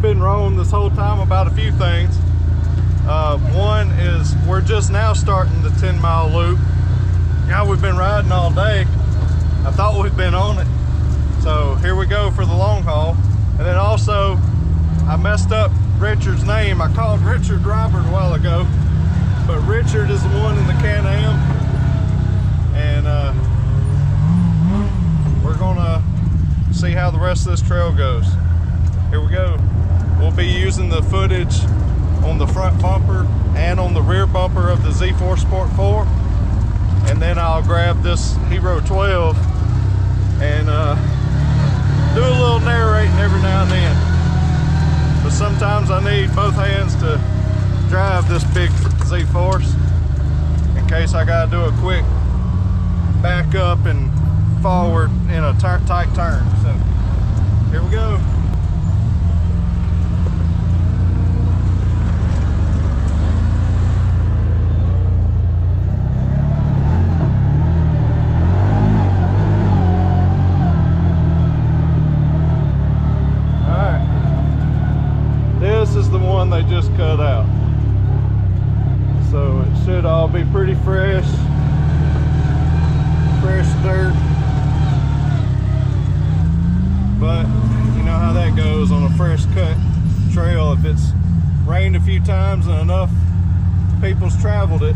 been wrong this whole time about a few things. One is we're just now starting the 10-mile loop. Yeah, we've been riding all day. I thought we'd been on it. So here we go for the long haul. And then also, I messed up Richard's name. I called Richard Robert a while ago, but Richard is the one in the Can-Am. And we're gonna see how the rest of this trail goes. Here we go. We'll be using the footage on the front bumper and on the rear bumper of the Z4 Sport 4. And then I'll grab this Hero 12 and do a little narrating every now and then. But sometimes I need both hands to drive this big Z-Force in case I gotta do a quick back up and forward in a tight turn. So here we go. This is the one they just cut out, so it should all be pretty fresh dirt. But you know how that goes on a fresh cut trail. If it's rained a few times and enough people's traveled it,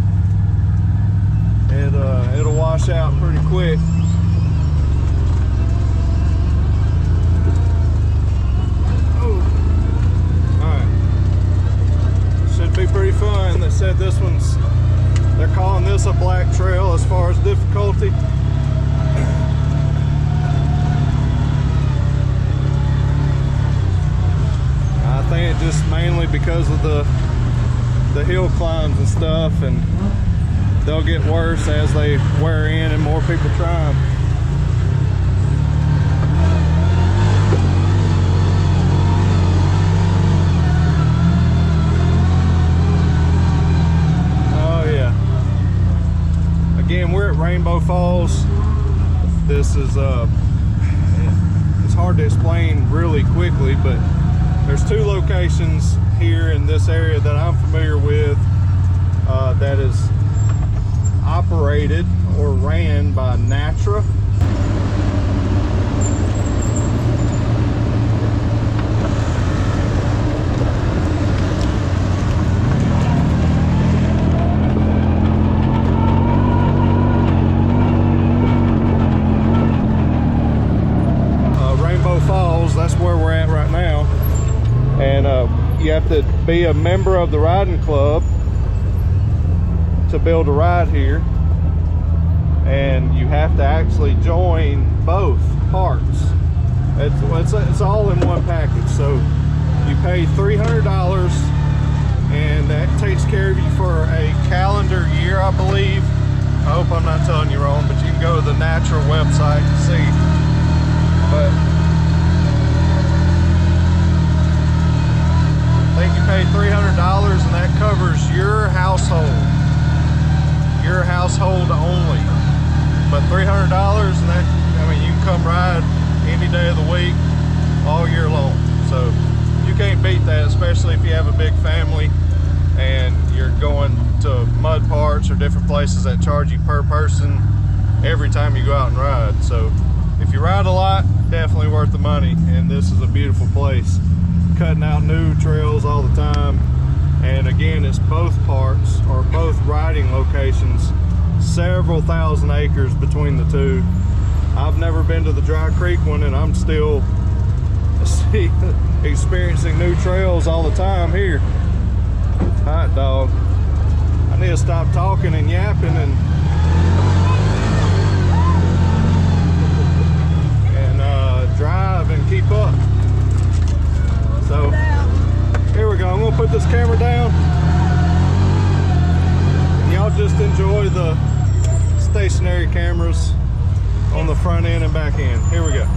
it'll wash out pretty quick. Be pretty fun. They said this one's, they're calling this a black trail as far as difficulty. I think it just mainly because of the hill climbs and stuff, and they'll get worse as they wear in and more people try them. Again, we're at Rainbow Falls. This is it's hard to explain really quickly, but there's two locations here in this area that I'm familiar with that is operated or ran by NATRA. That's where we're at right now, and you have to be a member of the riding club to be able to ride here, and you have to actually join both parts. It's all in one package. So you pay $300, and that takes care of you for a calendar year, I believe. I hope I'm not telling you wrong, but you can go to the NATRA website and see. But I think you pay $300, and that covers your household only. But $300, and that, I mean, you can come ride any day of the week, all year long. So you can't beat that, especially if you have a big family and you're going to mud parks or different places that charge you per person every time you go out and ride. So if you ride a lot, definitely worth the money, and this is a beautiful place. Cutting out new trails all the time, and again, it's both parts or both riding locations, several thousand acres between the two. I've never been to the Dry Creek one, and I'm still experiencing new trails all the time here. Hot dog, I need to stop talking and yapping and drive and keep up. So here we go. I'm gonna put this camera down, and y'all just enjoy the stationary cameras on the front end and back end. Here we go.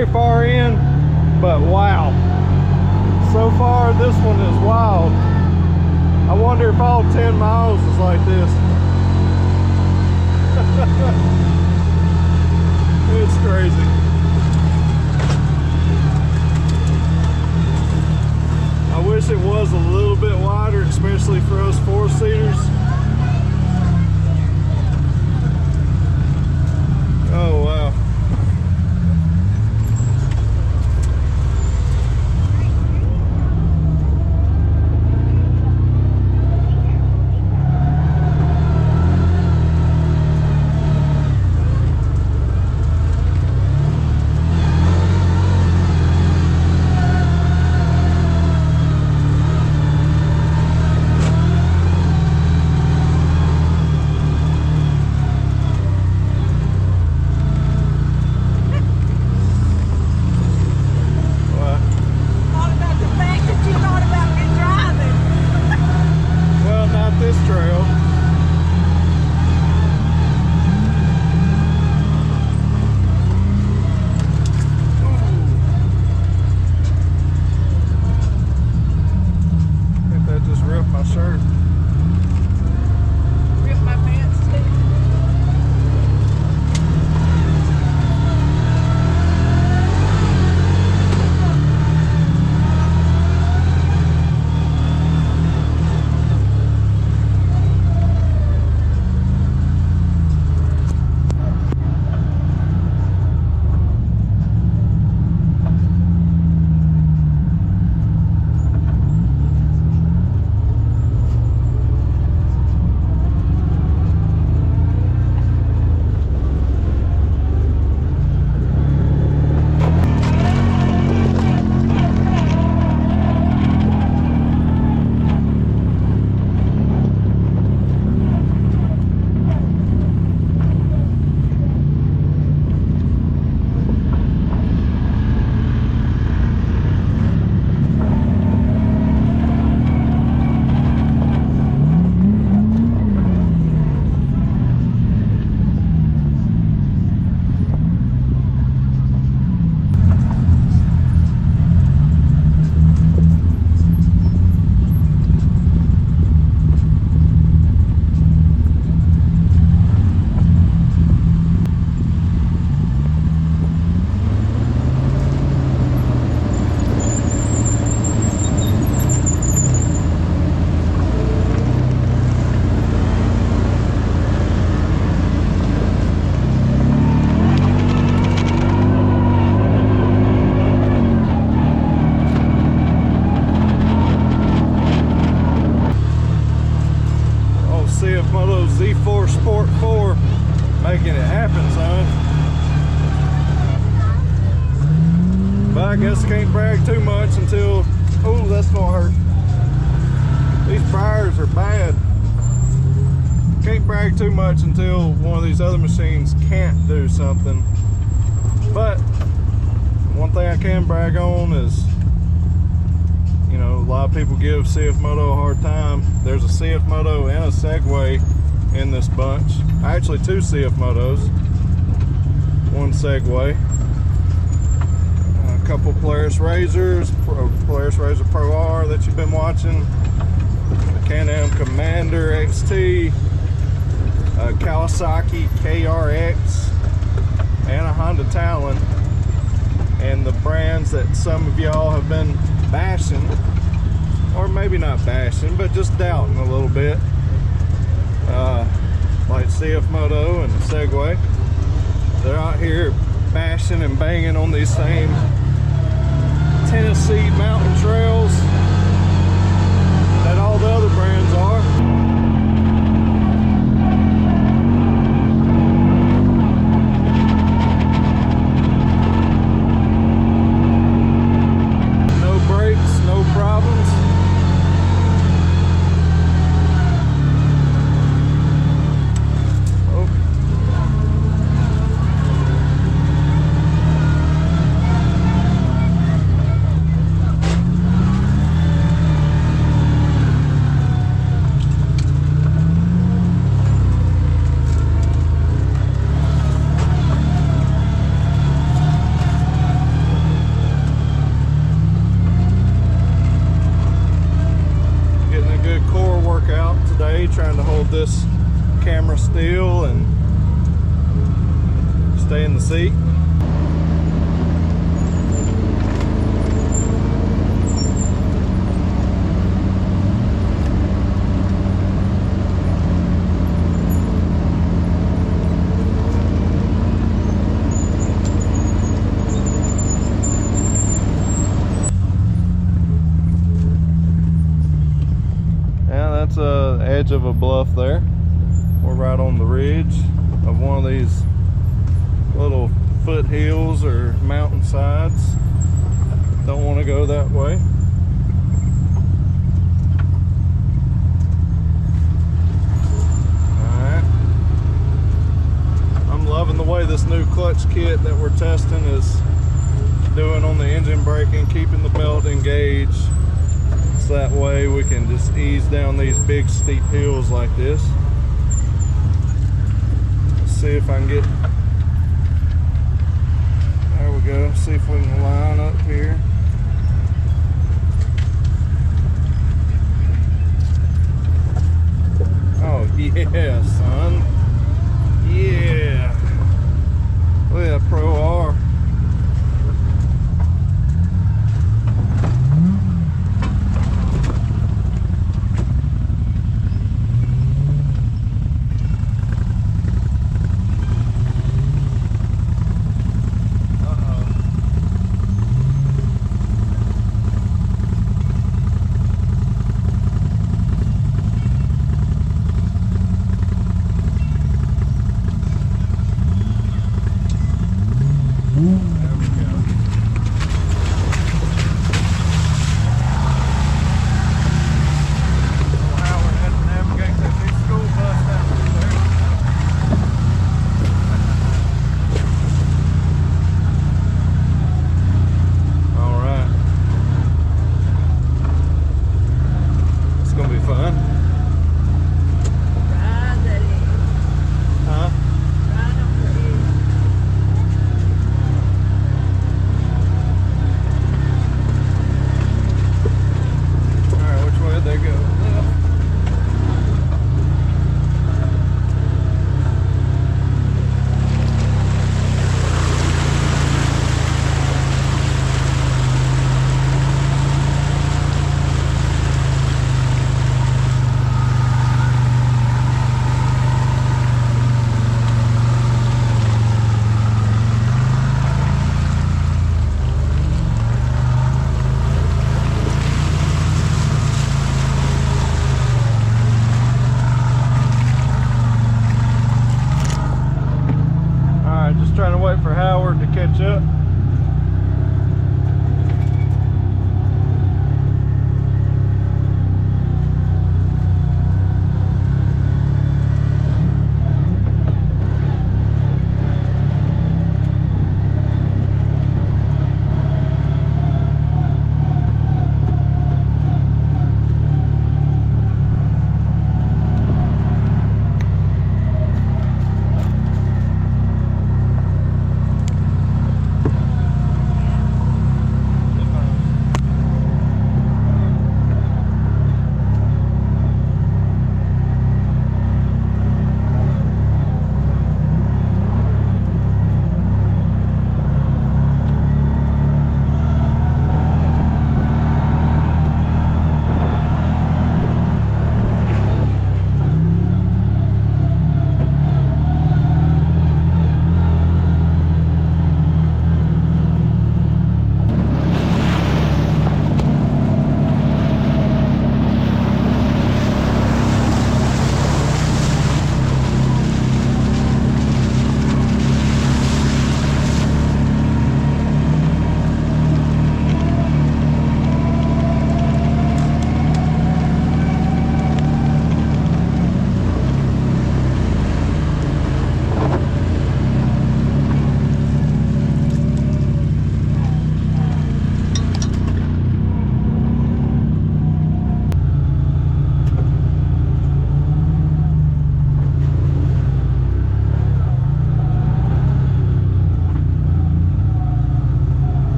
very far in, but wow. So far, this one is wild. I wonder if all 10 miles is like this. It's crazy. I wish it was a little bit wider, especially for us four-seaters. Oh, wow. CFMOTO Z4 Sport 4 making it happen, son. But I guess I can't brag too much until, oh, that's gonna hurt. These briars are bad. Can't brag too much until one of these other machines can't do something. But one thing I can brag on is, you know, a lot of people give CFMOTO a hard time. There's a CFMOTO and a Segway in this bunch. Actually, two CFMOTOs, one Segway. A couple Polaris RZRs, Polaris RZR Pro R that you've been watching. The Canam Commander XT, a Kawasaki KRX, and a Honda Talon. And the brands that some of y'all have been bashing, or maybe not bashing, but just doubting a little bit, like CFMOTO and Segway. They're out here bashing and banging on these same Tennessee mountain trails that all the other brands are. still and stay in the seat. That's the edge of a bluff there. We're right on the ridge of one of these little foothills or mountain sides. Don't want to go that way. Alright. I'm loving the way this new clutch kit that we're testing is doing on the engine braking, keeping the belt engaged. That way we can just ease down these big steep hills like this. Let's see if I can get, there we go, see if we can line up here. Oh yeah, son, yeah, look at that Pro R. Catch up.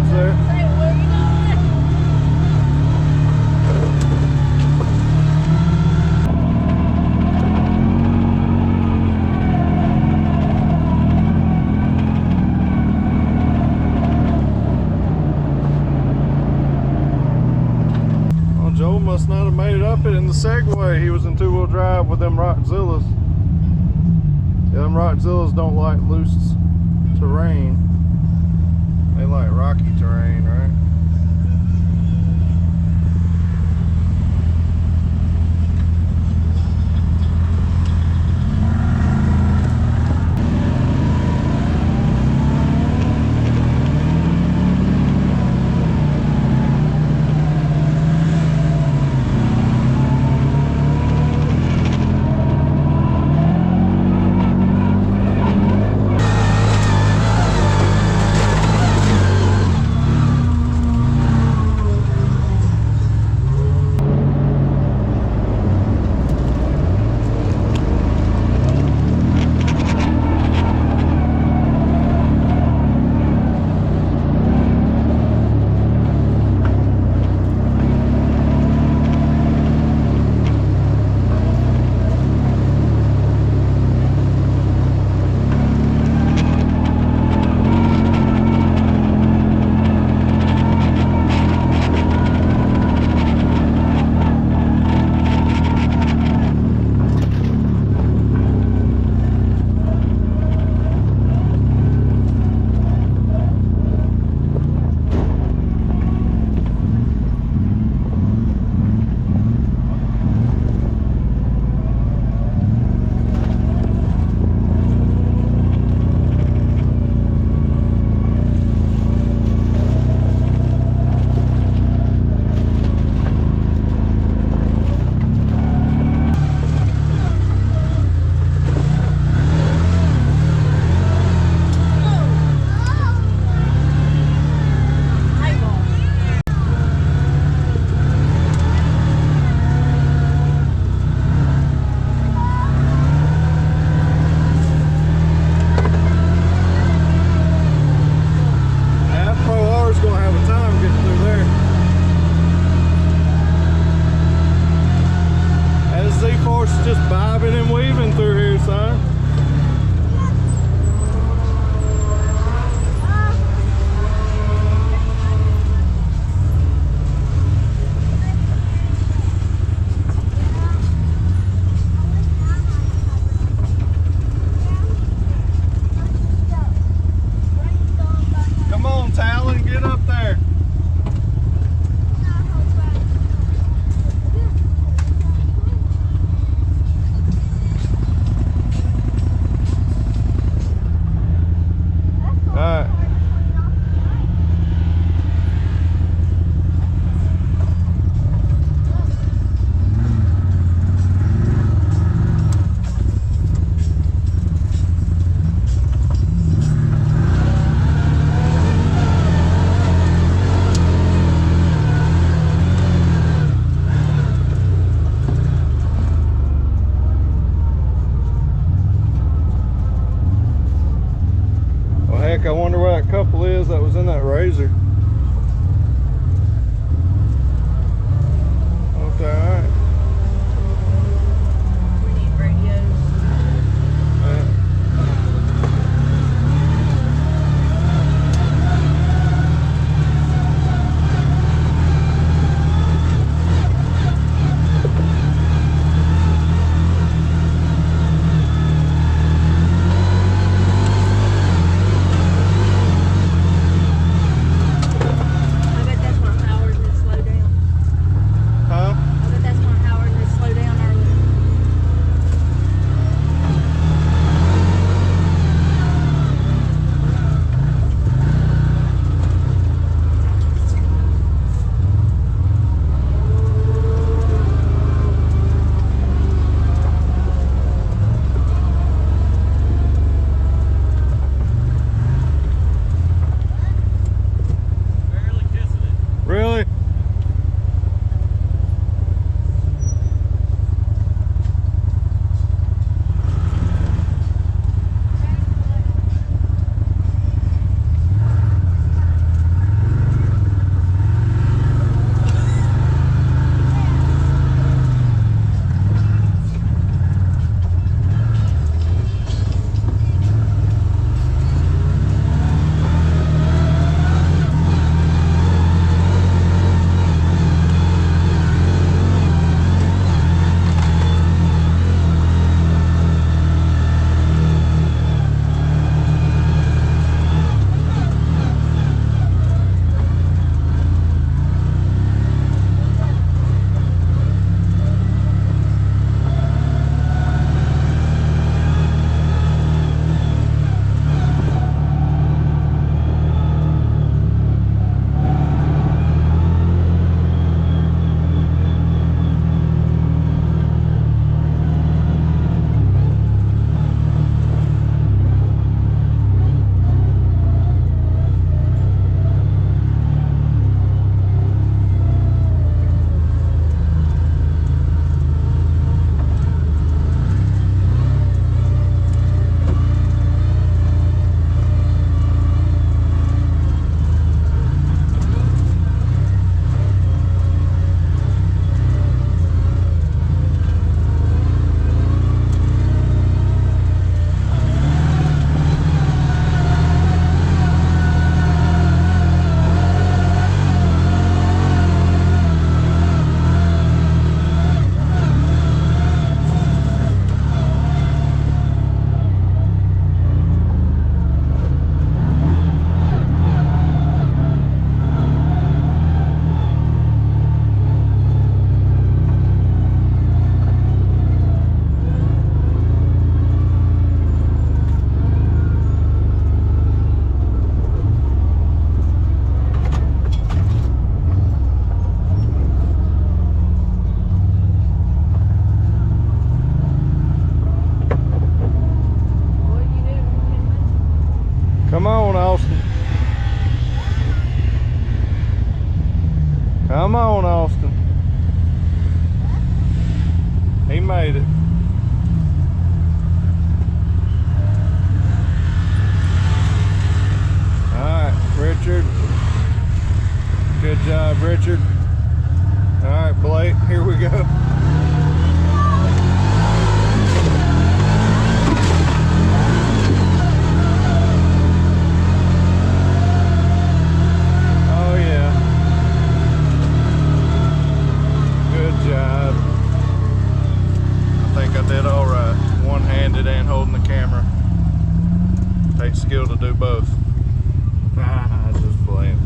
bridge there. Well, Joe must not have made it up it in the Segway. He was in two-wheel drive with them Rockzillas. Yeah, them Rockzillas don't like loose terrain. They like rocky terrain, right? Just bobbing and weaving through here, son. Come on, Talon, get up there. I wonder where that couple is that was in that Razor. Okay, alright. We need radios. Come on, Austin. Come on, Austin. He made it. Alright, Richard. Good job, Richard. Alright, Blake, here we go. And holding the camera. Takes skill to do both. I just playing.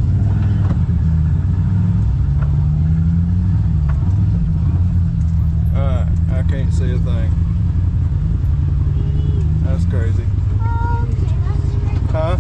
Alright, I can't see a thing. That's crazy. Huh?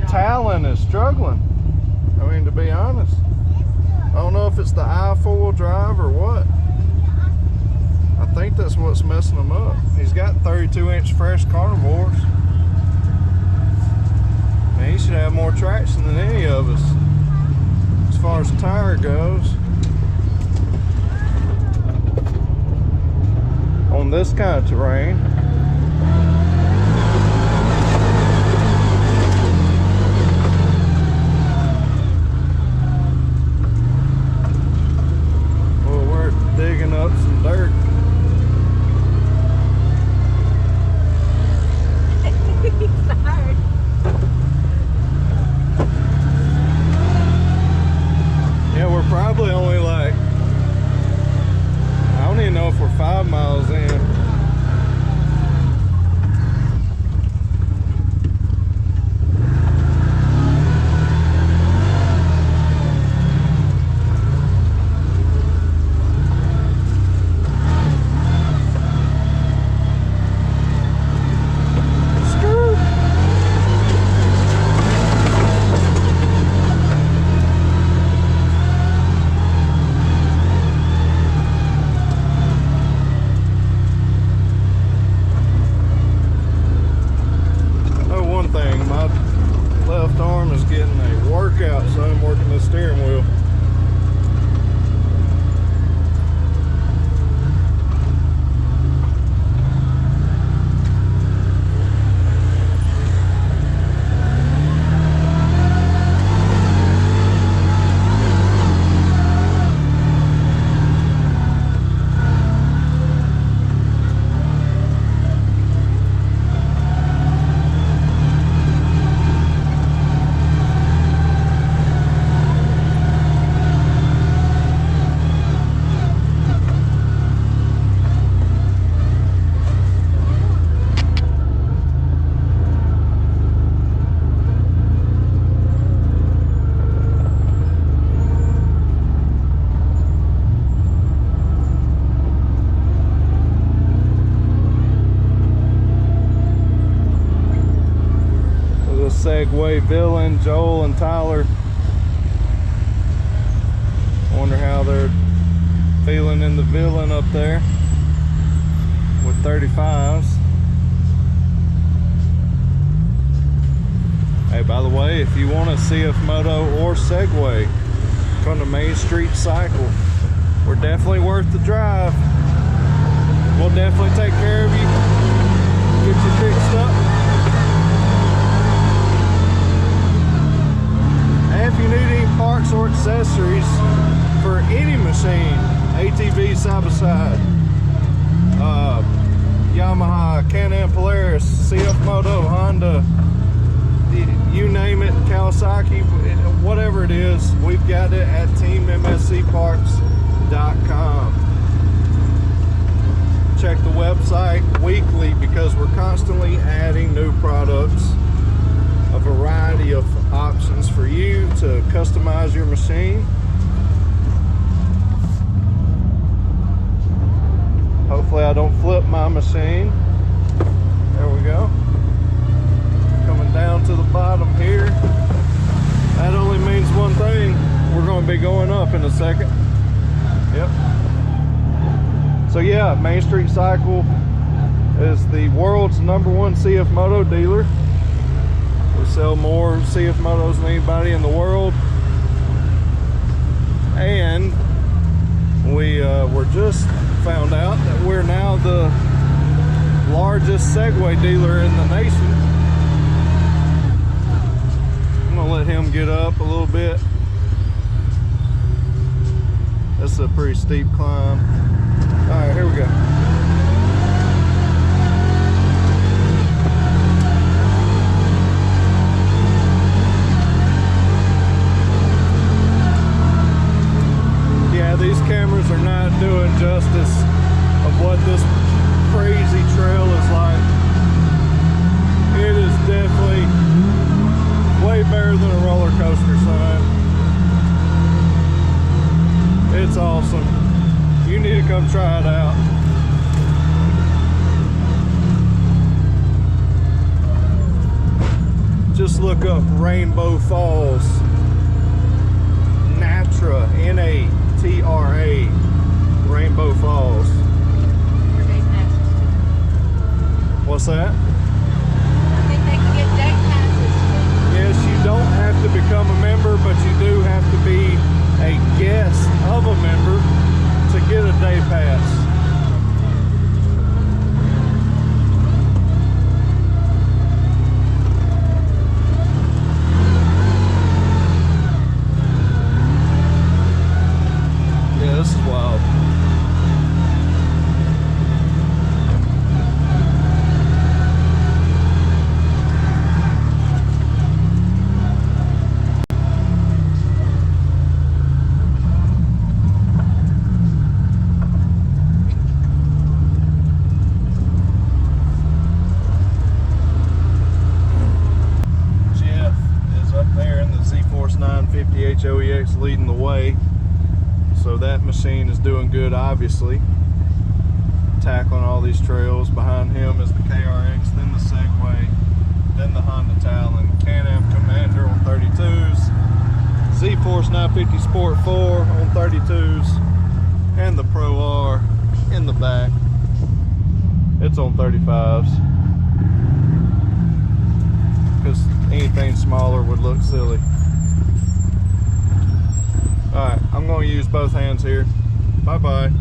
Talon is struggling. I mean, to be honest, I don't know if it's the I-4 drive or what. I think that's what's messing him up. He's got 32-inch fresh carnivores. Man, he should have more traction than any of us as far as tire goes. On this kind of terrain. Digging up some dirt. He's tired. Yeah, we're probably only like, I don't even know if we're 5 miles in. So I'm working the steering wheel. Segway villain, Joel and Tyler. Wonder how they're feeling in the villain up there with 35s. Hey, by the way, if you want a CFMOTO or Segway, come to Main Street Cycle. We're definitely worth the drive. I'll definitely take care of you, get you fixed up. And if you need any parts or accessories for any machine, ATV side-by-side, Yamaha, Canam Polaris, CFMOTO, Honda, you name it, Kawasaki, whatever it is, we've got it at teammscparts.com. Check the website weekly because we're constantly adding new products, a variety of options for you to customize your machine. Hopefully I don't flip my machine. There we go. Coming down to the bottom here. That only means one thing. We're going to be going up in a second. Yep. So yeah, Main Street Cycle is the world's #1 CFMOTO dealer. We sell more CFMOTOs than anybody in the world. And we were just found out that we're now the largest Segway dealer in the nation. I'm gonna let him get up a little bit. That's a pretty steep climb. All right, here we go. Yeah, these cameras are not doing justice of what this crazy trail is like. It is definitely way better than a roller coaster, son. It's awesome. You need to come try it out. Just look up Rainbow Falls. NATRA, N-A-T-R-A, Rainbow Falls. What's that? I think they can get day passes too. Yes, you don't have to become a member, but you do have to be a guest of a member to get a day pass. Yeah, this is wild. HOEX leading the way, so that machine is doing good, obviously, tackling all these trails. Behind him is the KRX, then the Segway, then the Honda Talon, Canam Commander on 32s, ZFORCE 950 Sport 4 on 32s, and the Pro R in the back. It's on 35s because anything smaller would look silly. Alright, I'm going to use both hands here. Bye-bye.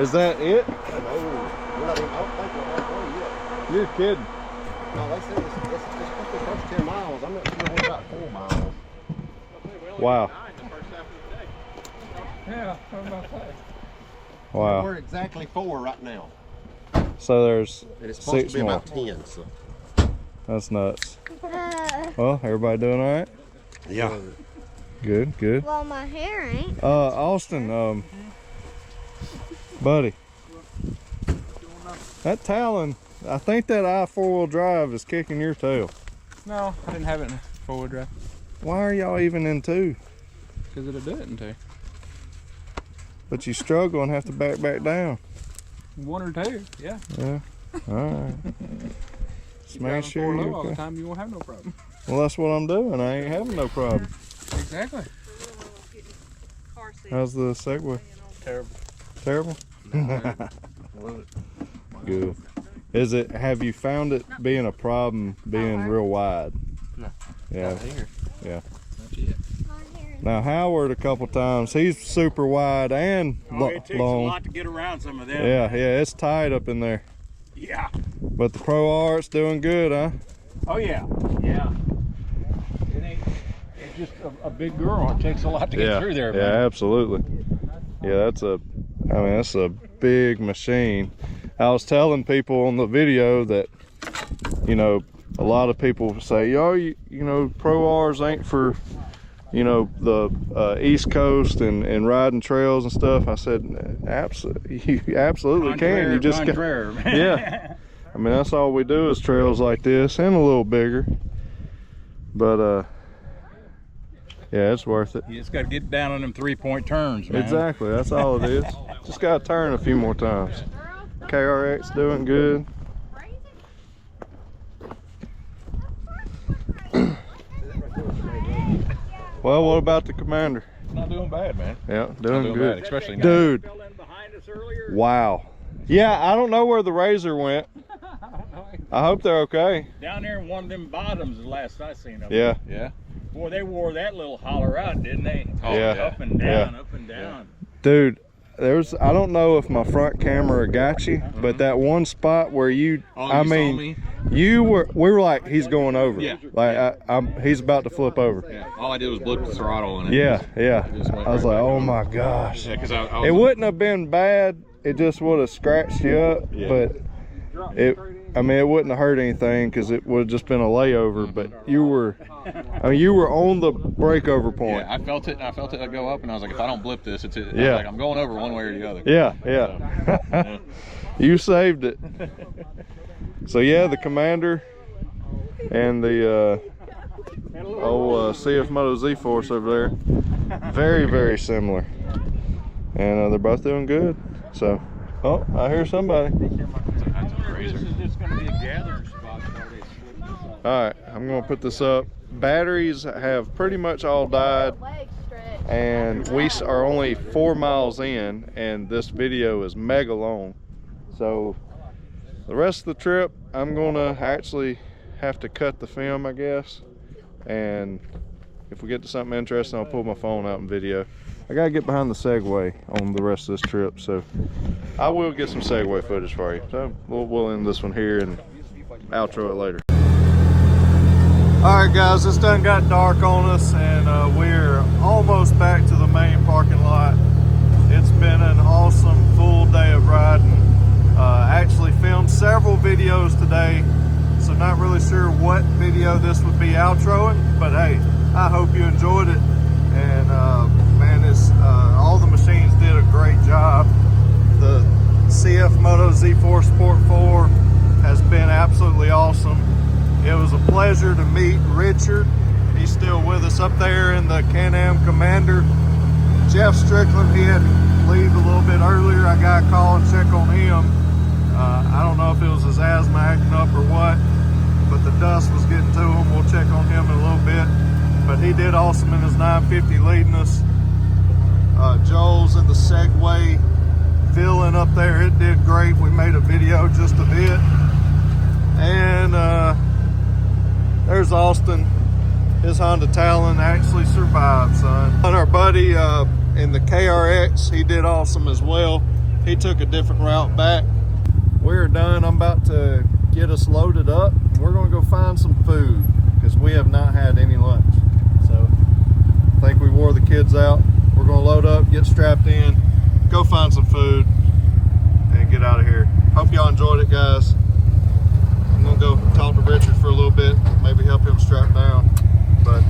Is that it? No, I don't think we're halfway yet. You're kidding. No, they said it's supposed to be first 10 miles. I'm not sure we're about 4 miles. Wow. Yeah, what about that? Wow. We're exactly 4 right now. So there's And it's supposed 6 to be more. about 10. So. That's nuts. Well, everybody doing all right? Yeah. Good, good. Well, my hair ain't. Austin, buddy, that Talon, I think that I-4-wheel drive is kicking your tail. No, I didn't have it in 4-wheel drive. Why are y'all even in 2? Because it'll do it in 2. But you struggle and have to back down. 1 or 2, yeah. Yeah. All right. Just make sure you you're all the okay. time, you won't have no problem. Well, that's what I'm doing. I ain't having no problem. Exactly. How's the Segway? Terrible. Terrible? Good. Is it? Have you found it being a problem being real wide? No. Yeah. Not here. Yeah. Not yet. Now Howard, a couple times, he's super wide and It takes long. a lot to get around some of them. Yeah, it's tight up in there. Yeah. But the Pro R's doing good, huh? Oh yeah. Yeah. It ain't. It's just a big girl. It takes a lot to get through there. Yeah, Man. absolutely. Yeah, that's a big machine. I was telling people on the video that, you know, a lot of people say, oh, you know, Pro R's ain't for, you know, the East Coast and riding trails and stuff. I said, absolutely, you absolutely can. You just got, yeah. I mean, that's all we do is trails like this and a little bigger. But yeah, it's worth it. You just got to get down on them 3-point turns, man. Exactly, that's all it is. Just got to turn a few more times. KRX doing good. Well, what about the Commander? Not doing bad, man. Yeah, doing good. Bad, especially now. Dude, wow. Yeah, I don't know where the Razor went. I hope they're okay. Down there in one of them bottoms, the last I seen of them. Yeah. Yeah. Boy, they wore that little holler out, didn't they? Oh, yeah. Up and down, up and down. Dude, I don't know if my front camera got you, but that one spot where you saw me? we were like, he's going over. Yeah. Like he's about to flip over. Yeah. All I did was blip the throttle and Yeah. just went I was right like, back oh on. my gosh. Yeah, because I It was, wouldn't have been bad. It just would have scratched you up, but it wouldn't have hurt anything because it would have just been a layover. But you were on the breakover point. yeah, I felt it go up, and I was like, if I don't blip this, it's it. Yeah. Like, I'm going over one way or the other. Yeah. You saved it. So yeah, the Commander and the old CFMOTO ZFORCE over there, very, very similar, and they're both doing good. So, oh, I hear somebody. This is just going to be a gathering spot. All right, I'm gonna put this up. Batteries have pretty much all died, and we are only 4 miles in, and this video is mega long. So the rest of the trip, I'm gonna actually have to cut the film, I guess. And if we get to something interesting, I'll pull my phone out and video. I gotta get behind the Segway on the rest of this trip, so I will get some Segway footage for you. So we'll end this one here and outro it later. All right, guys, it's done got dark on us, and we're almost back to the main parking lot. It's been an awesome full day of riding. Actually filmed several videos today, so not really sure what video this would be outroing, but hey, I hope you enjoyed it. And man, all the machines did a great job. The CFMOTO ZFORCE Sport 4 has been absolutely awesome. It was a pleasure to meet Richard. He's still with us up there in the Canam Commander. Jeff Strickland, he had to leave a little bit earlier. I got to call and check on him. I don't know if it was his asthma acting up or what, but the dust was getting to him. We'll check on him in a little bit. But he did awesome in his 950 leading us. Joel's in the Segway filling up there. It did great. We made a video just of it. And there's Austin. His Honda Talon actually survived, son. And our buddy in the KRX, he did awesome as well. He took a different route back. We're done. I'm about to get us loaded up. We're gonna go find some food because we have not had any lunch. So I think we wore the kids out. We're gonna load up, get strapped in, go find some food, and get out of here. Hope y'all enjoyed it, guys. I'm gonna go talk to Richard for a little bit, maybe help him strap down. But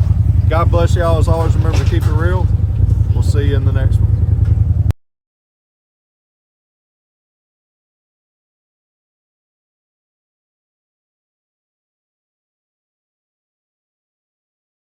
God bless y'all. As always, remember to keep it real. We'll see you in the next one.